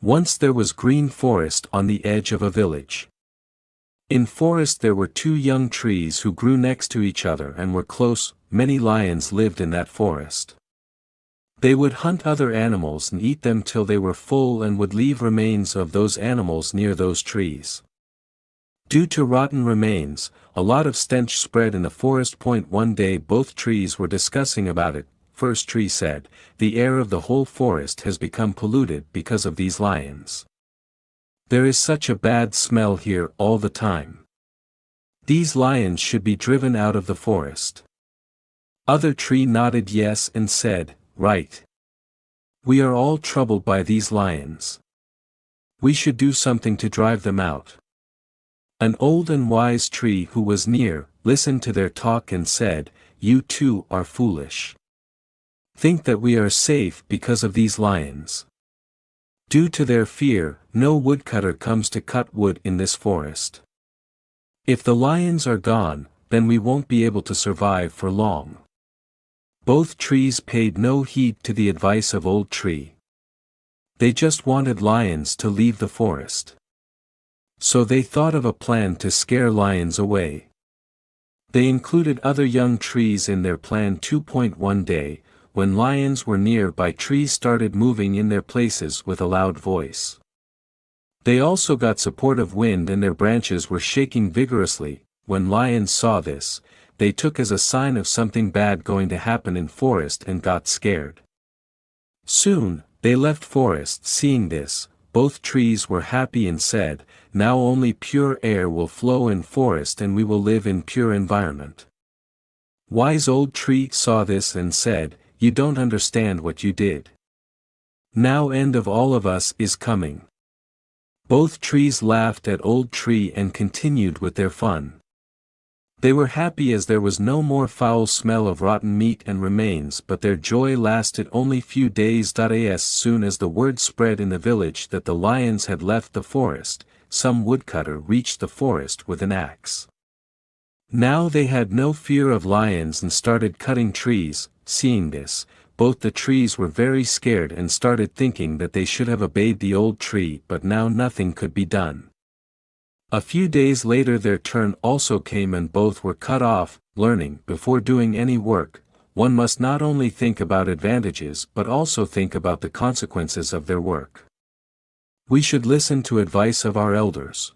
Once there was green forest on the edge of a village. In forest there were two young trees who grew next to each other and were close. Many lions lived in that forest. They would hunt other animals and eat them till they were full and would leave remains of those animals near those trees. Due to rotten remains, a lot of stench spread in the forest. One day both trees were discussing about it. First tree said, "The air of the whole forest has become polluted because of these lions. There is such a bad smell here all the time. These lions should be driven out of the forest." Other tree nodded yes and said, "Right. We are all troubled by these lions. We should do something to drive them out." An old and wise tree who was near, listened to their talk and said, "You too are foolish. Think that we are safe because of these lions. Due to their fear, no woodcutter comes to cut wood in this forest. If the lions are gone, then we won't be able to survive for long." Both trees paid no heed to the advice of Old Tree. They just wanted lions to leave the forest. So they thought of a plan to scare lions away. They included other young trees in their plan too. One day, when lions were nearby, trees started moving in their places with a loud voice. They also got support of wind and their branches were shaking vigorously. When lions saw this, they took as a sign of something bad going to happen in forest and got scared. Soon, they left forest. Seeing this, both trees were happy and said, "Now only pure air will flow in forest and we will live in pure environment." Wise Old Tree saw this and said, "You don't understand what you did. Now end of all of us is coming." Both trees laughed at Old Tree and continued with their fun. They were happy as there was no more foul smell of rotten meat and remains, but their joy lasted only few days. As soon as the word spread in the village that the lions had left the forest, some woodcutter reached the forest with an axe. Now they had no fear of lions and started cutting trees. Seeing this, both the trees were very scared and started thinking that they should have obeyed the Old Tree, but now nothing could be done. A few days later their turn also came and both were cut off. Learning, before doing any work, one must not only think about advantages but also think about the consequences of their work. We should listen to advice of our elders.